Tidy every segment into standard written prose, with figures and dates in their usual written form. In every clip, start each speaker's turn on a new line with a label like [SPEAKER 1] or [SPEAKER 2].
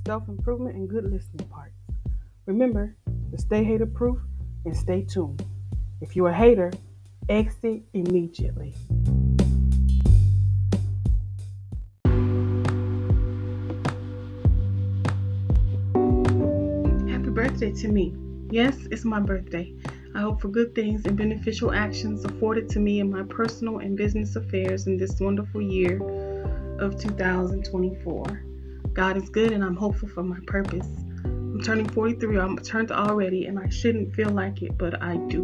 [SPEAKER 1] self-improvement and good listening parts. Remember to stay hater proof and stay tuned. If you're a hater, exit immediately. Happy birthday to me. Yes, it's my birthday. I hope for good things and beneficial actions afforded to me in my personal and business affairs in this wonderful year of 2024. God is good and I'm hopeful for my purpose. I'm turning 43, I'm turned already, and I shouldn't feel like it, but I do.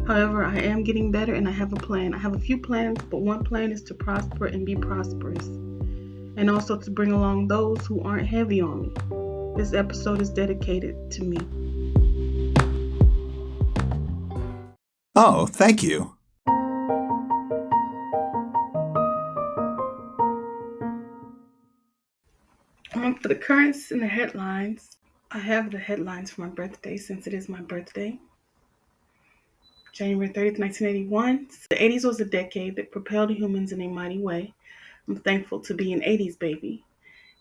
[SPEAKER 1] However, I am getting better and I have a plan. I have a few plans, but one plan is to prosper and be prosperous, and also to bring along those who aren't heavy on me. This episode is dedicated to me.
[SPEAKER 2] Oh, thank you.
[SPEAKER 1] For the currents and the headlines, I have the headlines for my birthday since it is my birthday. January 30th, 1981. The 80s was a decade that propelled humans in a mighty way. I'm thankful to be an 80s baby.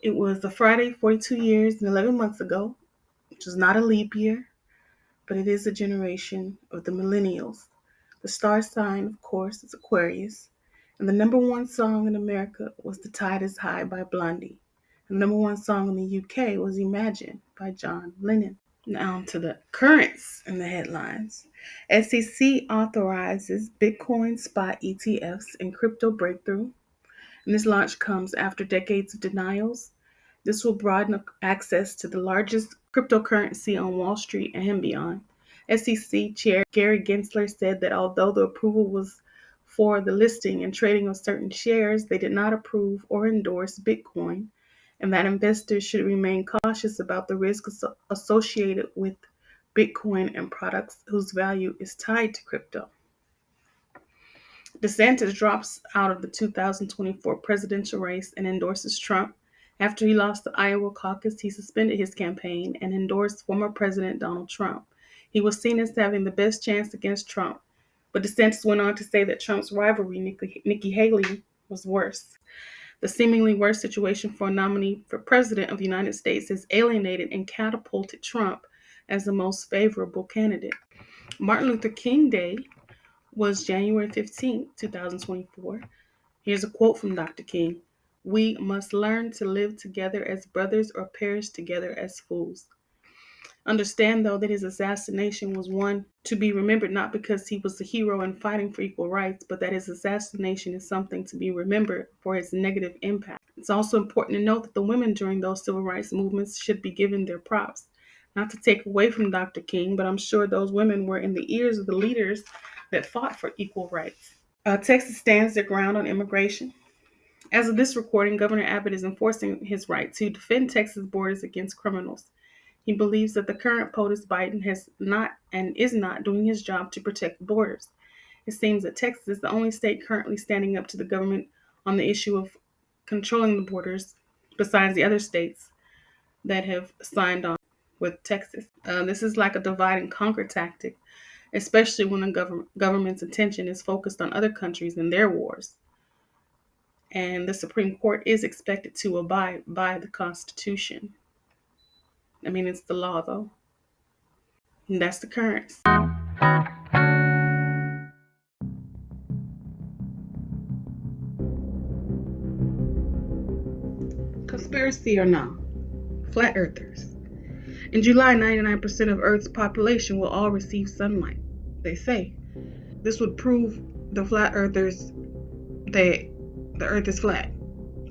[SPEAKER 1] It was a Friday 42 years and 11 months ago, which is not a leap year, but it is a generation of the millennials. The star sign, of course, is Aquarius. And the number one song in America was The Tide is High by Blondie. And the number one song in the UK was Imagine by John Lennon. Now to the currents in the headlines. SEC authorizes Bitcoin spot ETFs and crypto breakthrough. And this launch comes after decades of denials. This will broaden access to the largest cryptocurrency on Wall Street and beyond. SEC Chair Gary Gensler said that although the approval was for the listing and trading of certain shares, they did not approve or endorse Bitcoin, and that investors should remain cautious about the risks associated with Bitcoin and products whose value is tied to crypto. DeSantis drops out of the 2024 presidential race and endorses Trump. After he lost the Iowa caucus, he suspended his campaign and endorsed former President Donald Trump. He was seen as having the best chance against Trump, but DeSantis went on to say that Trump's rivalry, Nikki Haley, was worse. The seemingly worst situation for a nominee for President of the United States has alienated and catapulted Trump as the most favorable candidate. Martin Luther King Day was January 15, 2024. Here's a quote from Dr. King. "We must learn to live together as brothers or perish together as fools." Understand, though, that his assassination was one to be remembered not because he was a hero in fighting for equal rights, but that his assassination is something to be remembered for its negative impact. It's also important to note that the women during those civil rights movements should be given their props. Not to take away from Dr. King, but I'm sure those women were in the ears of the leaders that fought for equal rights. Texas stands their ground on immigration. As of this recording, Governor Abbott is enforcing his right to defend Texas borders against criminals. He believes that the current POTUS Biden has not and is not doing his job to protect the borders. It seems that Texas is the only state currently standing up to the government on the issue of controlling the borders, besides the other states that have signed on with Texas. This is like a divide and conquer tactic, especially when the government's attention is focused on other countries and their wars. And the Supreme Court is expected to abide by the Constitution. I mean, it's the law, though. And that's the currents. Conspiracy or not? Flat earthers. In July, 99% of Earth's population will all receive sunlight, they say. This would prove the flat earthers that the Earth is flat.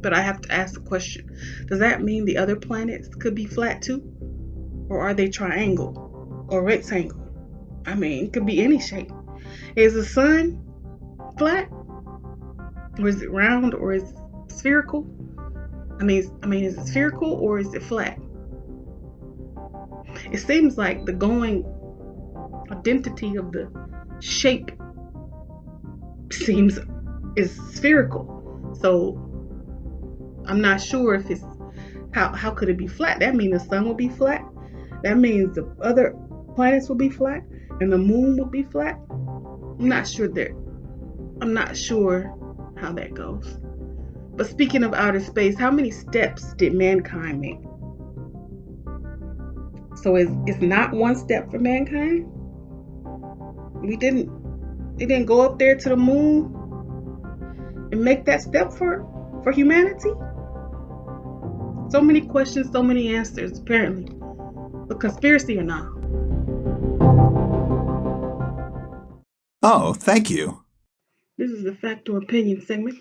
[SPEAKER 1] But I have to ask the question, does that mean the other planets could be flat too? Or are they triangle or rectangle? I mean, it could be any shape. Is the sun flat? Or is it round or is it spherical? I mean, is it spherical or is it flat? It seems like the going identity of the shape is spherical. So I'm not sure if it's how could it be flat? That means the sun will be flat. That means the other planets will be flat and the moon will be flat. I'm not sure how that goes. But speaking of outer space, how many steps did mankind make? So it's not one step for mankind. They didn't go up there to the moon and make that step for humanity. So many questions, so many answers, apparently. But conspiracy or not?
[SPEAKER 2] Oh, thank you.
[SPEAKER 1] This is the fact or opinion segment.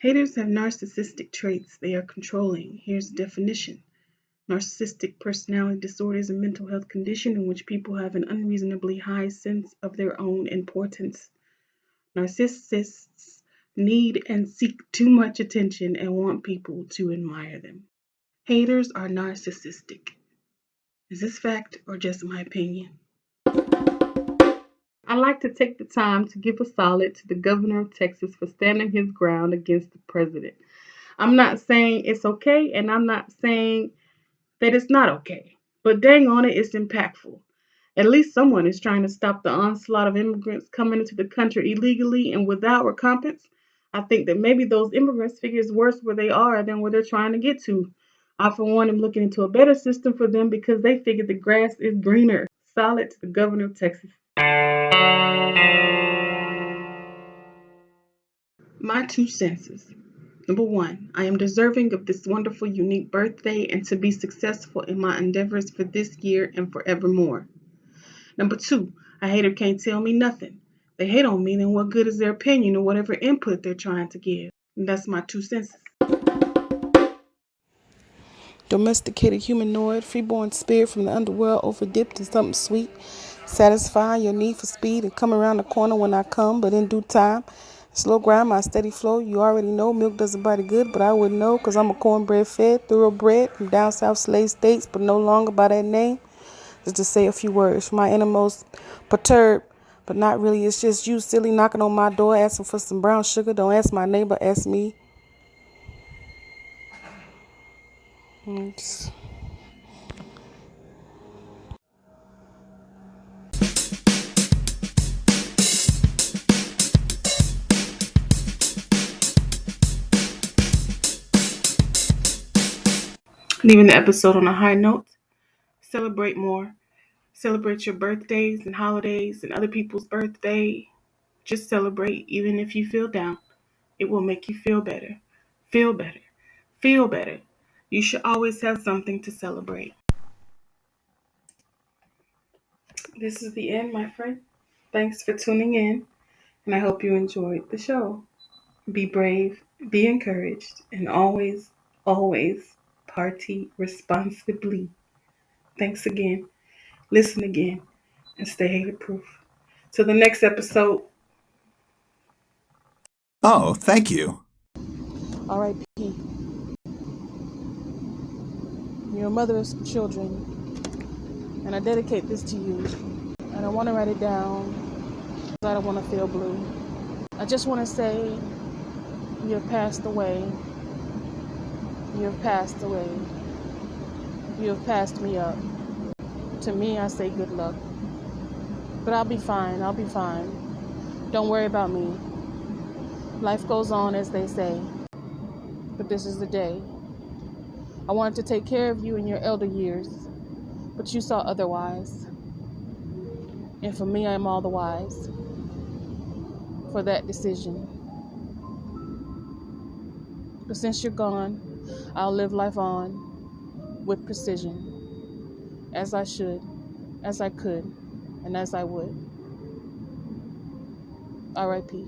[SPEAKER 1] Haters have narcissistic traits. They are controlling. Here's the definition. Narcissistic personality disorder is a mental health condition in which people have an unreasonably high sense of their own importance. Narcissists need and seek too much attention and want people to admire them. Haters are narcissistic. Is this fact or just my opinion? I'd like to take the time to give a solid to the governor of Texas for standing his ground against the president. I'm not saying it's okay, and I'm not saying that it's not okay. But dang on it, it's impactful. At least someone is trying to stop the onslaught of immigrants coming into the country illegally and without recompense. I think that maybe those immigrants figure it's worse where they are than where they're trying to get to. I, for one, am looking into a better system for them because they figure the grass is greener. Solid to the governor of Texas. My two senses. Number one, I am deserving of this wonderful, unique birthday and to be successful in my endeavors for this year and forevermore. Number two, a hater can't tell me nothing. They hate on me, then what good is their opinion or whatever input they're trying to give? And that's my two senses.
[SPEAKER 3] Domesticated humanoid, freeborn spirit from the underworld, overdipped in something sweet, satisfying your need for speed and come around the corner when I come, but in due time. Slow grind, my steady flow. You already know milk does a body good, but I wouldn't know because I'm a cornbread fed, thoroughbred from down south slave states, but no longer by that name. Just to say a few words, my innermost perturbed, but not really. It's just you silly knocking on my door asking for some brown sugar. Don't ask my neighbor, ask me.
[SPEAKER 1] Leaving the episode on a high note. Celebrate more. Celebrate your birthdays and holidays and other people's birthday. Just celebrate even if you feel down. It will make you feel better. Feel better. Feel better. You should always have something to celebrate. This is the end, my friend. Thanks for tuning in, and I hope you enjoyed the show. Be brave, be encouraged, and always, always party responsibly. Thanks again. Listen again, and stay hater proof. Till the next episode.
[SPEAKER 2] Oh, thank you.
[SPEAKER 3] R.I.P. You're a mother of some children, and I dedicate this to you. I don't want to write it down because I don't want to feel blue. I just want to say you have passed away. You have passed away. You have passed me up. To me, I say good luck. But I'll be fine. I'll be fine. Don't worry about me. Life goes on, as they say. But this is the day. I wanted to take care of you in your elder years, but you saw otherwise. And for me, I am all the wise for that decision. But since you're gone, I'll live life on with precision, as I should, as I could, and as I would. R.I.P.